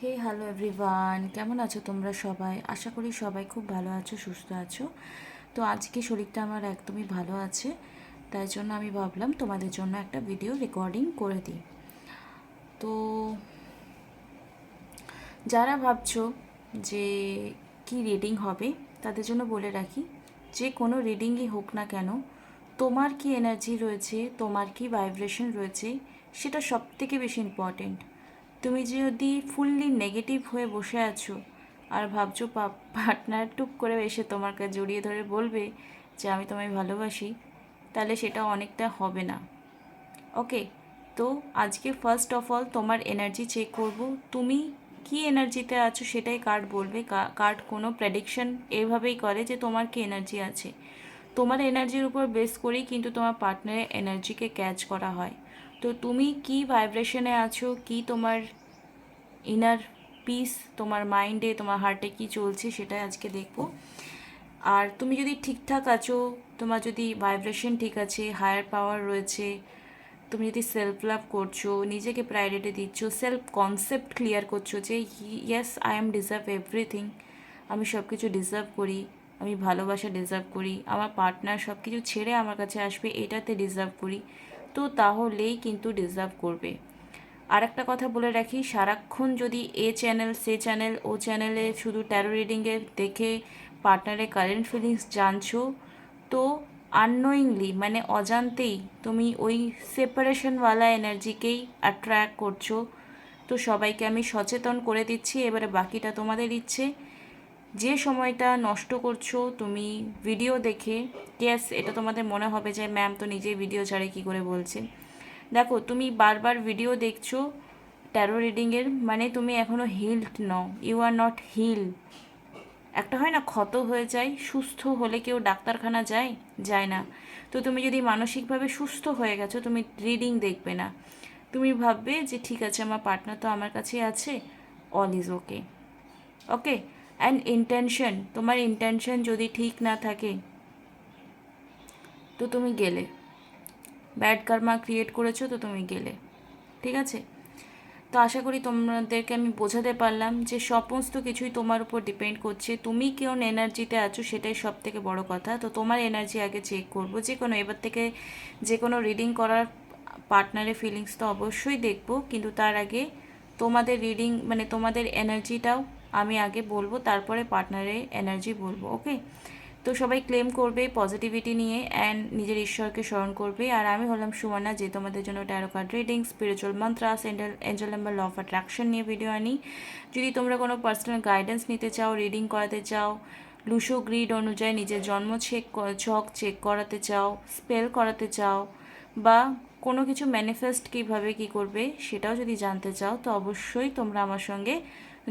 হে hello everyone, কেমন আছো তোমরা সবাই? আশা করি সবাই খুব ভালো আছো, সুস্থ আছো। তো আজকে শরীরটা আমার একদমই ভালো আছে, তাই জন্য আমি ভাবলাম তোমাদের জন্য একটা ভিডিও রেকর্ডিং করে দিই। তো যারা ভাবছো যে কি রিডিং হবে, তাদের জন্য বলে রাখি, যে কোনো রিডিংই হোক না কেন, তোমার কি এনার্জি রয়েছে, তোমার কি ভাইব্রেশন রয়েছে, সেটা সবথেকে বেশি ইম্পর্টেন্ট। তুমি যদি ফুললি নেগেটিভ হয়ে বসে আছো আর ভাবছো পার্টনার টুক করে এসে তোমাকে জড়িয়ে ধরে বলবে যে আমি তোমায় ভালোবাসি, তাহলে সেটা অনেকটা হবে না। ওকে, তো আজকে ফার্স্ট অফ অল তোমার এনার্জি চেক করব। তুমি কি এনার্জিতে আছো সেটাই কার্ড বলবে। কার্ড কোনো প্রেডিকশন এভাবেই করে যে তোমার কি এনার্জি আছে। তোমার এনার্জির উপর বেস করেই কিন্তু তোমার পার্টনারের এনার্জিকে ক্যাচ করা হয়। তো তুমি কি ভাইব্রেশনে আছো, কি তোমার ইনার পিস, তোমার মাইন্ডে, তোমার হার্টে কি চলছে, সেটাই আজকে দেখব। আর তুমি যদি ঠিকঠাক আছো, তোমার যদি ভাইব্রেশন ঠিক আছে, হায়ার পাওয়ার রয়েছে, তুমি যদি সেলফ লাভ করছো, নিজেকে প্রায়োরিটি দিচ্ছ, সেলফ কনসেপ্ট ক্লিয়ার করছো যে yes I am deserve everything, আমি সব কিছু ডিজার্ভ করি, আমি ভালোবাসা ডিজার্ভ করি, আমার পার্টনার সব কিছু ছেড়ে আমার কাছে আসবে এটাতে ডিজার্ভ করি, তো তাহলেই কিন্তু ডিজার্ভ করবে। আর একটা কথা বলে রাখি, সারাক্ষণ যদি এ চ্যানেল সে চ্যানেল ও চ্যানেলে শুধু ট্যারো রিডিংয়ে দেখে পার্টনারের কারেন্ট ফিলিংস জানছো, তো আননোয়িংলি মানে অজান্তেই তুমি ওই সেপারেশনওয়ালা এনার্জিকেই অ্যাট্রাক্ট করছো। তো সবাইকে আমি সচেতন করে দিচ্ছি, এবারে বাকিটা তোমাদের ইচ্ছে। যে সময়টা নষ্ট করছো তুমি ভিডিও দেখে, ইয়েস এটা তোমাদের মনে হবে যে ম্যাম তো নিজেই ভিডিও ছাড়ে কী করে বলছে। দেখো, তুমি বারবার ভিডিও দেখছো ট্যারো রিডিংয়ের, মানে তুমি এখনও হিলড নও, ইউ আর নট হিল। একটা হয় না, ক্ষত হয়ে যায়, সুস্থ হলে কেউ ডাক্তারখানা যায়? যায় না। তো তুমি যদি মানসিকভাবে সুস্থ হয়ে গেছো, তুমি রিডিং দেখবে না, তুমি ভাববে যে ঠিক আছে আমার পার্টনার তো আমার কাছে আছে, all is okay. Okay, and intention, তোমার ইন্টেনশন যদি ঠিক না থাকে তো তুমি গেলে, ব্যাড কার্মা ক্রিয়েট করেছো তো তুমি গেলে। ঠিক আছে, তো আশা করি তোমাদেরকে আমি বোঝাতে পারলাম যে সমস্ত কিছুই তোমার উপর ডিপেন্ড করছে, তুমি কোন এনার্জিতে আছো সেটাই সব থেকে বড় কথা। তো তোমার এনার্জি আগে চেক করবো, যে কোনো এবার থেকে যে কোনো রিডিং করার পার্টনারের ফিলিংস তো অবশ্যই দেখবো, কিন্তু তার আগে তোমাদের রিডিং মানে তোমাদের এনার্জিটাও আমি আগে বলবো, তারপরে পার্টনারের এনার্জি বলবো। ওকে, তো সবাই ক্লেম করবে পজিটিভিটি নিয়ে অ্যান্ড নিজের ঈশ্বরকে স্মরণ করবে। আর আমি হলাম সুমনা, যে তোমাদের জন্য tarot card reading, spiritual mantras, angel number, law of attraction নিয়ে ভিডিও আনি। যদি তোমরা কোনো পার্সোনাল গাইডেন্স নিতে চাও, রিডিং করাতে চাও, লুসো গ্রিড অনুযায়ী নিজের জন্ম ছক চেক করাতে চাও, স্পেল করাতে চাও, বা কোনো কিছু ম্যানিফেস্ট কীভাবে কী করবে সেটাও যদি জানতে চাও, তো অবশ্যই তোমরা আমার সঙ্গে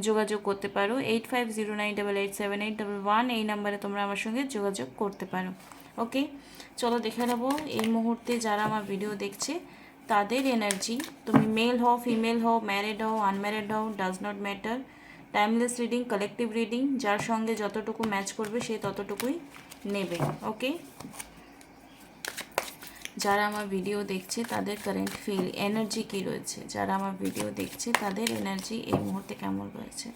যোগাযোগ করতে পারো। 8509887811 এই নাম্বারে তোমরা আমার সঙ্গে যোগাযোগ করতে পারো। ওকে, চলো দেখে নেবো এই মুহূর্তে যারা আমার ভিডিও দেখছে তাদের এনার্জি। তুমি মেল হও, ফিমেল হও, ম্যারিড হও, আনম্যারিড হও, does not matter. Timeless reading, collective reading, যার সঙ্গে যতটুকু ম্যাচ করবে সে ততটুকুই নেবে। ওকে, যারা আমার ভিডিও দেখছে তাদের কারেন্ট ফিল এনার্জি কী রয়েছে, যারা আমার ভিডিও দেখছে তাদের এনার্জি এই মুহূর্তে কেমন রয়েছে,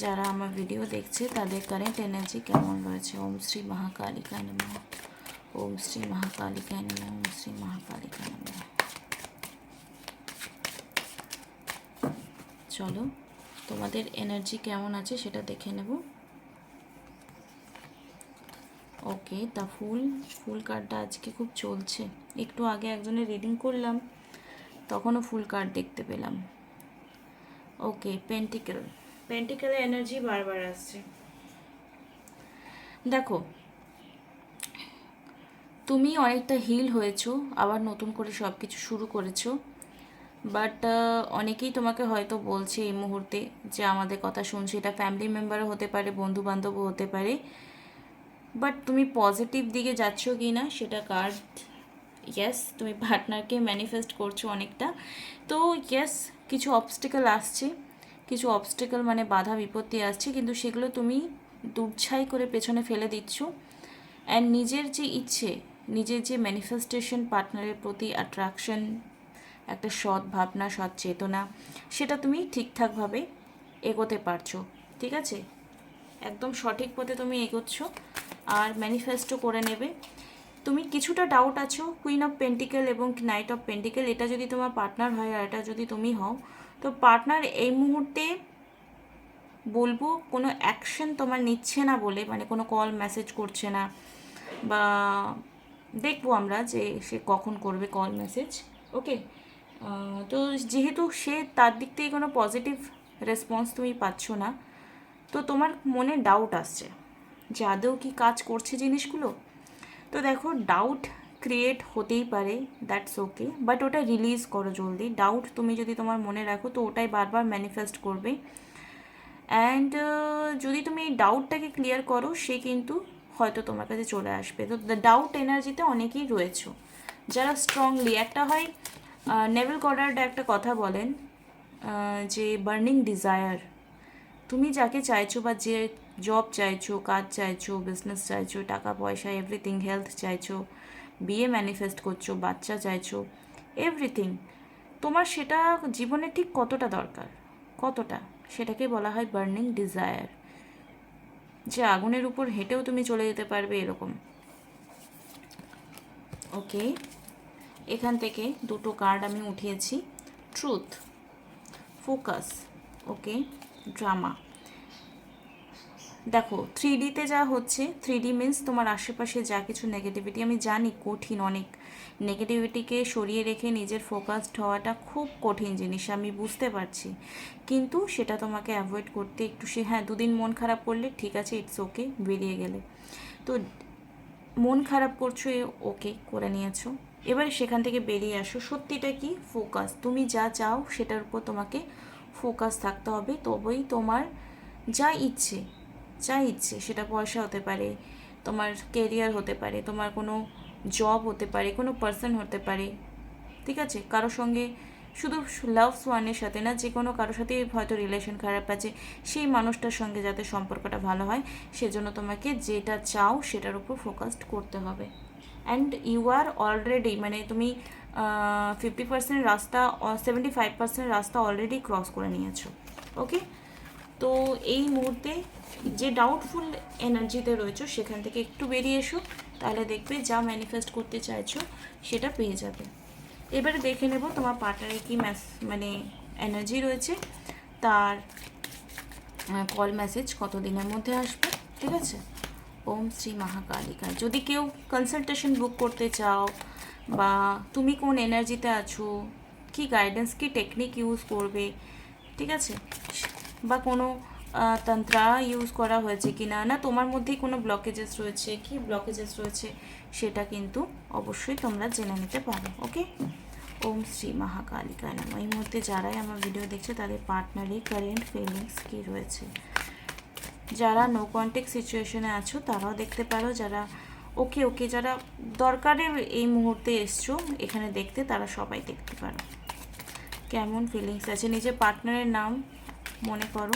যারা আমার ভিডিও দেখছে তাদের কারেন্ট এনার্জি কেমন রয়েছে। ওম শ্রী মহাকালিকায় নমঃ, ওম শ্রী মহাকালিকায় নমঃ, ওম শ্রী মহাকালিকায় নমঃ। চলো তোমাদের এনার্জি কেমন আছে সেটা দেখে নেব। ওকে, তা ফুল কার্ডটা আজকে খুব চলছে। একটু আগে একজনের রিডিং করলাম, তখনও ফুল কার্ড দেখতে পেলাম। ওকে, পেন্টিকেলের এনার্জি বারবার আসছে। দেখো, তুমি অনেকটা হিল হয়েছো, আবার নতুন করে সব কিছু শুরু করেছো, বাট অনেকেই তোমাকে হয়তো বলছে এই মুহূর্তে যে আমাদের কথা শুনছে, এটা ফ্যামিলি মেম্বারও হতে পারে, বন্ধু বান্ধবও হতে পারে, বাট তুমি পজিটিভ দিকে যাচ্ছ কি না সেটা কার্ড, ইয়েস তুমি পার্টনারকে ম্যানিফেস্ট করছো অনেকটা। তো ইয়েস, কিছু অবস্টেকেল আসছে, কিছু অবস্টেকেল মানে বাধা বিপত্তি আসছে, কিন্তু সেগুলো তুমি দুর্ছাই করে পেছনে ফেলে দিচ্ছ। অ্যান্ড নিজের যে ইচ্ছে, নিজের যে ম্যানিফেস্টেশন, পার্টনারের প্রতি অ্যাট্রাকশন, একটা সৎ ভাবনা, সৎ চেতনা, সেটা তুমি ঠিকঠাকভাবে এগোতে পারছো, ঠিক আছে? একদম সঠিক পথে তুমি এগোচ্ছ আর ম্যানিফেস্টও করে নেবে। তুমি কিছুটা ডাউট আছো কুইন অফ পেন্টিকেল এবং নাইট অফ পেন্টিকেল, এটা যদি তোমার পার্টনার হয় আর এটা যদি তুমি হও, তো পার্টনার এই মুহূর্তে বলবো কোনো অ্যাকশন তোমার নিচ্ছে না বলে, মানে কোনো কল মেসেজ করছে না, বা দেখবো আমরা যে সে কখন করবে কল মেসেজ। ওকে, তো যেহেতু সে তার দিক থেকে কোনো পজিটিভ রেসপন্স তুমি পাচ্ছ না, তো তোমার মনে ডাউট আসছে যে আদৌ কি কাজ করছে জিনিসগুলো। তো দেখো, ডাউট ক্রিয়েট হতেই পারে, দ্যাটস ওকে, বাট ওটা রিলিজ করো জলদি। ডাউট তুমি যদি তোমার মনে রাখো তো ওটাই বারবার ম্যানিফেস্ট করবে। অ্যান্ড যদি তুমি এই ডাউটটাকে ক্লিয়ার করো, সে কিন্তু হয়তো তোমার কাছে চলে আসবে। তো ডাউট এনার্জিতে অনেকেই রয়েছে যারা স্ট্রংলি, একটা হয় নেভেল গডার্ড একটা কথা বলেন যে বার্নিং ডিজায়ার, তুমি যাকে চাইছো বা যে জব চাইছো, কাজ চাইছো, বিজনেস চাইছো, টাকা পয়সা এভরিথিং, হেলথ চাইছো, বিয়ে ম্যানিফেস্ট করছো, বাচ্চা চাইছো, এভরিথিং, তোমার সেটা জীবনে ঠিক কতটা দরকার, কতটা, সেটাকে বলা হয় বার্নিং ডিজায়ার, যে আগুনের উপর হেঁটেও তুমি চলে যেতে পারবে এরকম। ওকে, এখান থেকে দুটো কার্ড আমি উঠিয়েছি, ট্রুথ, ফোকাস, ওকে, ড্রামা। দেখো 3Dতে যা হচ্ছে, 3D মিন্স তোমার আশেপাশে যা কিছু নেগেটিভিটি, আমি জানি কঠিন অনেক, নেগেটিভিটিকে সরিয়ে রেখে নিজের ফোকাসড হওয়াটা খুব কঠিন জিনিস, আমি বুঝতে পারছি, কিন্তু সেটা তোমাকে অ্যাভয়েড করতে একটু, সে হ্যাঁ 2 দিন মন খারাপ করলে ঠিক আছে, ইটস ওকে, বেরিয়ে গেলে। তো মন খারাপ করছো, ওকে করে নিয়েছো, এবার সেখান থেকে বেরিয়ে আসো। সত্যিটা কি, ফোকাস, তুমি যা চাও সেটার উপর তোমাকে ফোকাস থাকতে হবে, তবেই তোমার যা ইচ্ছে, যা ইচ্ছে, সেটা পয়সা হতে পারে, তোমার কেরিয়ার হতে পারে, তোমার কোনো জব হতে পারে, কোনো পার্সন হতে পারে, ঠিক আছে? কারোর সঙ্গে, শুধু লাভস ওয়ানের সাথে না, যে কোনো কারোর সাথে হয়তো রিলেশন খারাপ আছে, সেই মানুষটার সঙ্গে যাতে সম্পর্কটা ভালো হয়, সেজন্য তোমাকে যেটা চাও সেটার উপর ফোকাসড করতে হবে। অ্যান্ড ইউ আর অলরেডি, মানে তুমি 50% রাস্তা, 75% রাস্তা অলরেডি ক্রস করে নিয়েছো। ওকে, তো এই মুহূর্তে যে ডাউটফুল এনার্জিতে রয়েছো সেখান থেকে একটু বেরিয়ে এসো, তাহলে দেখবে যা ম্যানিফেস্ট করতে চাইছো সেটা পেয়ে যাবে। এবারে দেখে নেব তোমার পার্টনারে কি মানে এনার্জি রয়েছে, তার কল মেসেজ কত দিনের মধ্যে আসবে, ঠিক আছে? ওম শ্রী মহাকালিকা। যদি কেউ কনসালটেশন বুক করতে চাও, বা তুমি কোন এনার্জিতে আছো, কি গাইডেন্স, কি টেকনিক ইউজ করবে, ঠিক আছে, বা কোনো তন্ত্রা ইউজ করা হয়েছে কি না, না তোমার মধ্যেই কোনো ব্লকেজেস রয়েছে, কি ব্লকেজেস রয়েছে, সেটা কিন্তু অবশ্যই তোমরা জেনে নিতে পারো। ওকে, ওম শ্রী মহাকালিকা নাম। এই মুহূর্তে যারাই আমার ভিডিও দেখছে তাদের পার্টনারে কারেন্ট ফিলিংস কী রয়েছে, যারা নো কন্ট্যাক্ট সিচুয়েশনে আছো তারাও দেখতে পারো, যারা ওকে ওকে, যারা দরকারে এই মুহূর্তে এসছো এখানে দেখতে, তারা সবাই দেখতে পারো কেমন ফিলিংস আছে। নিজের পার্টনারের নাম মনে করো,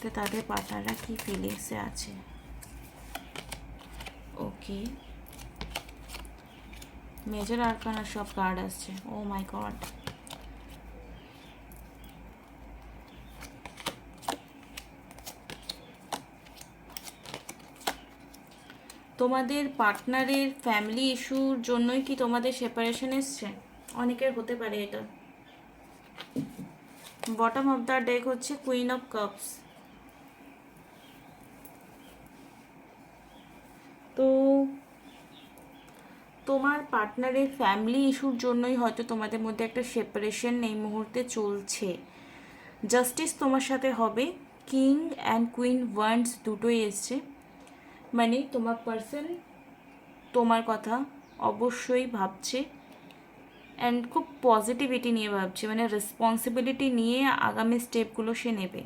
তো তাদের পার্টনাররা কী ফিলিংসে আছে। ওকে, মেজর আরকানার সব কার্ড আসছে, ও মাই গড। তোমাদের পার্টনারের ফ্যামিলি ইস্যুর জন্যই কি তোমাদের সেপারেশন এসছে? অনেকের হতে পারে এটা। বটম অফ দ্য ডেক হচ্ছে কুইন অফ কাপস। তো তোমার পার্টনারের ফ্যামিলি ইস্যুর জন্যই হয়তো তোমাদের মধ্যে একটা সেপারেশন এই মুহূর্তে চলছে। জাস্টিস তোমার সাথে হবে, কিং অ্যান্ড কুইন ওয়ান্ডস দুটোই এসছে, মানে তোমার পার্সন তোমার কথা অবশ্যই ভাবছে, অ্যান্ড খুব পজিটিভিটি নিয়ে ভাবছে, মানে রেসপন্সিবিলিটি নিয়ে আগামী স্টেপগুলো সে নেবে।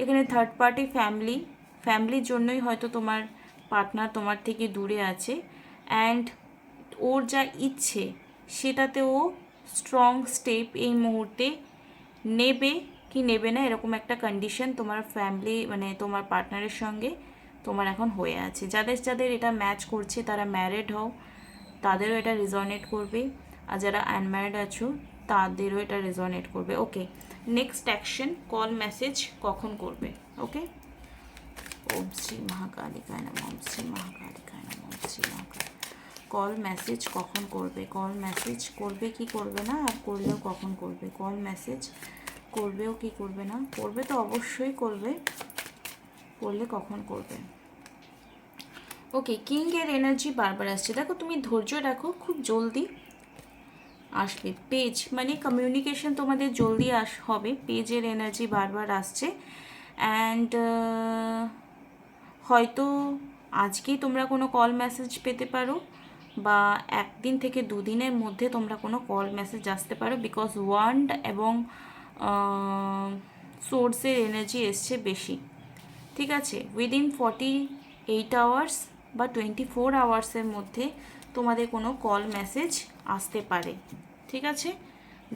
এখানে থার্ড পার্টি ফ্যামিলির জন্যই হয়তো তোমার পার্টনার তোমার থেকে দূরে আছে, অ্যান্ড ওর যা ইচ্ছে সেটাতে ও স্ট্রং স্টেপ এই মুহূর্তে নেবে কি নেবে না, এরকম একটা কন্ডিশন তোমার ফ্যামিলি, মানে তোমার পার্টনারের সঙ্গে তোমার এখন হয়ে আছে। যাদের যাদের এটা ম্যাচ করছে তারা ম্যারিড হও, তাদেরও এটা রেজনেট করবে, আর যারা আনম্যারিড আছো তাদেরও এটা রেজনেট করবে। ওকে, নেক্সট অ্যাকশন, কল মেসেজ কখন করবে। ওকে, ওম শ্রী মহাকালিকায় নমঃ, ওম শ্রী মহাকালিকায় নমঃ, ওম শ্রী মহাকাল। কল মেসেজ কখন করবে, কল মেসেজ করবে কি করবে না, আর করলেও কখন করবে, কল মেসেজ করবেও কি করবে না, করবে তো অবশ্যই করবে, করলে কখন করবে। ওকে, কিংয়ের এনার্জি বারবার আসছে, দেখো তুমি ধৈর্য রাখো, খুব জলদি আসবে। পেজ মানে কমিউনিকেশন তোমাদের জলদি হবে, পেজের এনার্জি বারবার আসছে। অ্যান্ড হয়তো আজকেই তোমরা কোনো কল মেসেজ পেতে পারো, বা একদিন থেকে দুদিনের মধ্যে তোমরা কোনো কল মেসেজ আসতে পারো, বিকজ ওয়ান্ড এবং সোর্সের এনার্জি এসছে বেশি। ঠিক আছে, উইদিন 48 আওয়ার্স বা 24 আওয়ার্সের মধ্যে তোমাদের কোনো কল মেসেজ আসতে পারে। ঠিক আছে,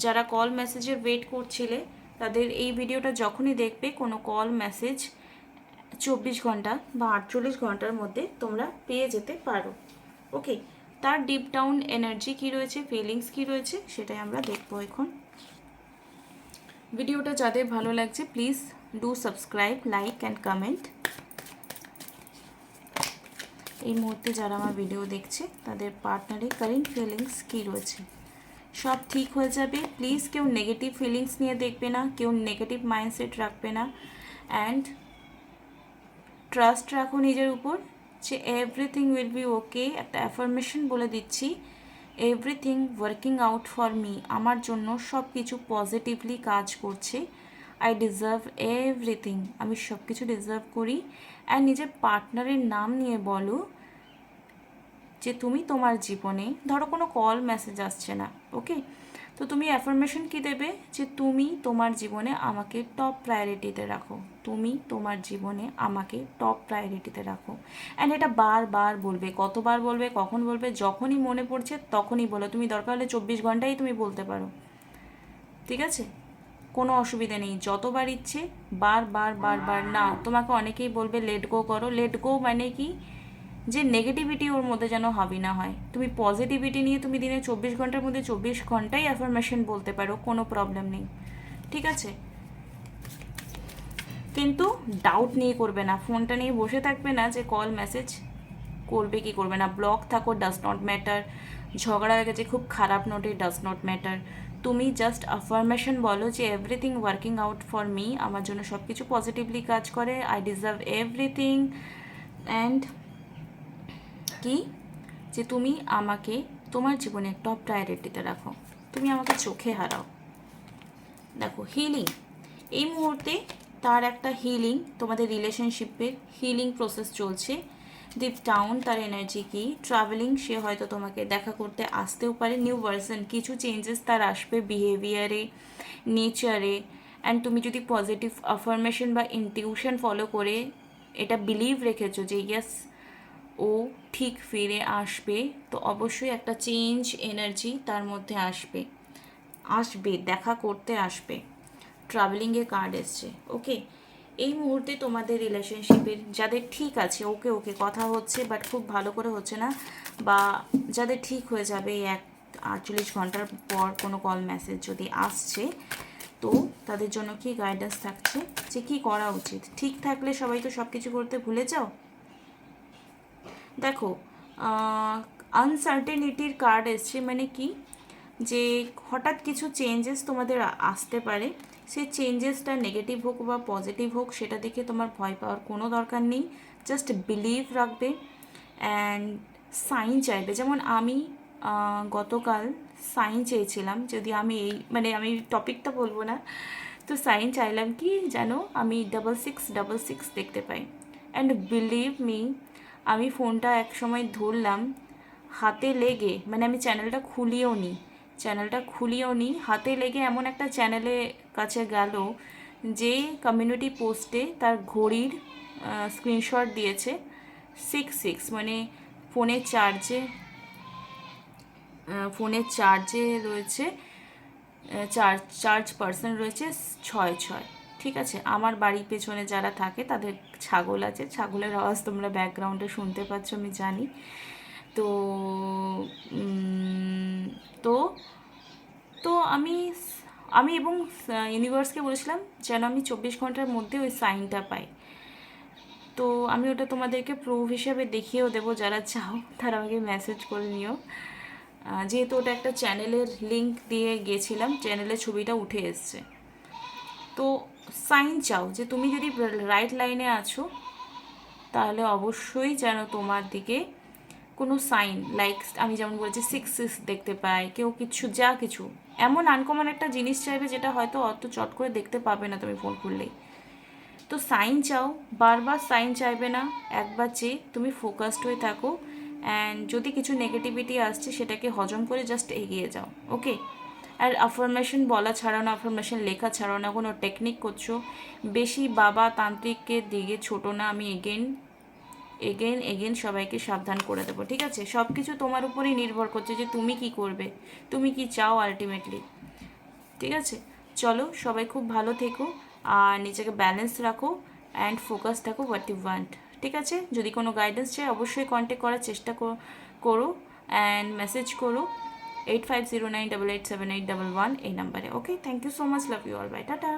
যারা কল মেসেজের ওয়েট করছিলে তাদের এই ভিডিওটা যখনই দেখবে কোনো কল মেসেজ 24 ঘন্টা বা 48 ঘন্টার মধ্যে তোমরা পেয়ে যেতে পারো। ওকে, তার ডিপ ডাউন এনার্জি কী রয়েছে, ফিলিংস কী রয়েছে, সেটাই আমরা দেখবো এখন। ভিডিওটা যাদের ভালো লাগছে please do subscribe, like and comment. এই মুহূর্তে যারা আমার ভিডিও দেখছে তাদের পার্টনারের কারেন্ট ফিলিংস কী রয়েছে। সব ঠিক হয়ে যাবে, প্লিজ কেউ নেগেটিভ ফিলিংস নিয়ে দেখবে না, কেউ নেগেটিভ মাইন্ডসেট রাখবে না, অ্যান্ড ট্রাস্ট রাখো নিজের উপর যে এভরিথিং উইল বি ওকে। একটা অ্যাফার্মেশন বলে দিচ্ছি, everything working out for me, আমার জন্য সব কিছু পজিটিভলি কাজ করছে। আই ডিজার্ভ এভরিথিং, আমি সব কিছু ডিজার্ভ করি। অ্যান্ড নিজের পার্টনারের নাম নিয়ে বলো যে তুমি তোমার জীবনে, ধরো কোনো কল মেসেজ আসছে না, ওকে, তো তুমি অ্যাফার্মেশন কি দেবে যে তুমি তোমার জীবনে আমাকে টপ প্রায়োরিটিতে রাখো, তুমি তোমার জীবনে আমাকে টপ প্রায়োরিটিতে রাখো। অ্যান্ড এটা বারবার বলবে, কতবার বলবে, কখন বলবে, যখনই মনে পড়ছে তখনই বলো, তুমি দরকার হলে 24 ঘন্টাই তুমি বলতে পারো। ঠিক আছে, কোনো অসুবিধা নেই, যতবার ইচ্ছে বারবার বারবার। না, তোমাকে অনেকেই বলবে লেট গো করো, লেট গো মানে কি, যে নেগেটিভিটি ওর মধ্যে যেন হাবি না হয়। তুমি পজিটিভিটি নিয়ে তুমি দিনে 24 ঘন্টার মধ্যে 24 ঘন্টাই অ্যাফার্মেশন বলতে পারো, কোনো প্রবলেম নেই। ঠিক আছে, কিন্তু ডাউট নিয়ে করবে না, ফোনটা নিয়ে বসে থাকবে না যে কল মেসেজ করবে কি করবে না। ব্লক থাকো, ডাজ নট ম্যাটার। ঝগড়া হয়ে গেছে খুব খারাপ নোটে, ডাজ নট ম্যাটার। তুমি জাস্ট অ্যাফার্মেশন বলো যে everything working out for me, আমার জন্য সব কিছু পজিটিভলি কাজ করে, আই ডিজার্ভ এভরিথিং। অ্যান্ড কি, যে তুমি আমাকে তোমার জীবনে টপ প্রায়োরিটিতে রাখো, তুমি আমাকে চোখে হারাও। দেখো হিলিং, এই মুহূর্তে তার একটা হিলিং, তোমাদের রিলেশনশিপের হিলিং প্রসেস চলছে। ডিপ ডাউন তার এনার্জি কি, ট্রাভেলিং, সে হয়তো তোমাকে দেখা করতে আসতেও পারে, নিউ ভার্সন, কিছু চেঞ্জেস তার আসবে বিহেভিয়ারে, নেচারে। অ্যান্ড তুমি যদি পজিটিভ অ্যাফার্মেশন বা ইনটিউশন ফলো করে এটা বিলিভ রেখেছো যে ইয়েস ও ঠিক ফিরে আসবে, তো অবশ্যই একটা চেঞ্জ এনার্জি তার মধ্যে আসবে, দেখা করতে আসবে। ট্রাভেলিংয়ে কার্ড এসছে। ওকে, এই মুহূর্তে তোমাদের রিলেশনশিপের যাদের ঠিক আছে, ওকে ওকে কথা হচ্ছে বাট খুব ভালো করে হচ্ছে না, বা যাদের ঠিক হয়ে যাবে এই 48 ঘন্টার পর কোনো কল মেসেজ যদি আসছে, তো তাদের জন্য কি গাইডেন্স থাকছে, যে কী করা উচিত। ঠিক থাকলে সবাই তো সব কিছু করতে ভুলে যাও। দেখো আনসার্টেনিটির কার্ড এসছে, মানে কি, যে হঠাৎ কিছু চেঞ্জেস তোমাদের আসতে পারে, সেই চেঞ্জেসটা নেগেটিভ হোক বা পজিটিভ হোক সেটা দেখে তোমার ভয় পাওয়ার কোনো দরকার নেই, জাস্ট বিলিভ রাখবে। অ্যান্ড সাইন চাইবে, যেমন আমি গতকাল সাইন চেয়েছিলাম, যদি আমি এই মানে আমি টপিকটা বলবো না, তো সাইন চাইলাম কি জানো, আমি 6666 দেখতে পাই। অ্যান্ড বিলিভ মি, আমি ফোনটা এক সময় ধরলাম, হাতে লেগে, মানে আমি চ্যানেলটা খুলিও নি, হাতে লেগে এমন একটা চ্যানেলের কাছে গেল যে কমিউনিটি পোস্টে তার ঘড়ির স্ক্রিনশট দিয়েছে 66, মানে ফোনের চার্জে রয়েছে, চার্জ পার্সেন্ট রয়েছে 6 ঠিক আছে, আমার বাড়ির পেছনে যারা থাকে তাদের ছাগল আছে, ছাগলের আওয়াজ তোমরা ব্যাকগ্রাউন্ডে শুনতে পাচ্ছ আমি জানি। তো তো তো আমি আমি এবং ইউনিভার্সকে বলেছিলাম যেন আমি 24 ঘন্টার মধ্যে ওই সাইনটা পাই। তো আমি ওটা তোমাদেরকে প্রুফ হিসাবে দেখিয়েও দেবো, যারা চাও তারা আমাকে মেসেজ করে নিও। যেহেতু ওটা একটা চ্যানেলের লিংক দিয়ে গিয়েছিলাম, চ্যানেলের ছবিটা উঠে এসছে। তো সাইন চাও যে তুমি যদি রাইট লাইনে আছো, তাহলে অবশ্যই যেন তোমার দিকে কোনো সাইন, লাইক আমি যেমন বলছি 6 দেখতে পাই, কেউ কিছু যা কিছু এমন আনকমন একটা জিনিস চাইবে যেটা হয়তো অত চট করে দেখতে পাবে না তুমি ফোন করলেই। তো সাইন চাও, বারবার সাইন চাইবে না, একবার চেয়ে তুমি ফোকাসড হয়ে থাকো। অ্যান্ড যদি কিছু নেগেটিভিটি আসছে সেটাকে হজম করে জাস্ট এগিয়ে যাও, ওকে। আর আফার্মেশন বলা ছাড়াও না, আফার্মেশন লেখা ছাড়াও না, কোনো টেকনিক করছো, বেশি বাবা তান্ত্রিকের দিকে ছোটো না। আমি এগেন সবাইকে সাবধান করে দেবো, ঠিক আছে? সব কিছু তোমার উপরেই নির্ভর করছে যে তুমি কি করবে, তুমি কি চাও আলটিমেটলি, ঠিক আছে? চলো, সবাই খুব ভালো থেকো, আর নিজেকে ব্যালেন্স রাখো অ্যান্ড ফোকাস থাকো হোয়াট ইউ ওয়ান্ট, ঠিক আছে? যদি কোনো গাইডেন্স চাই অবশ্যই কন্ট্যাক্ট করার চেষ্টা করো অ্যান্ড মেসেজ করো 8509887811 এই নাম্বারে, okay? Thank you so much, love you all, bye, tata.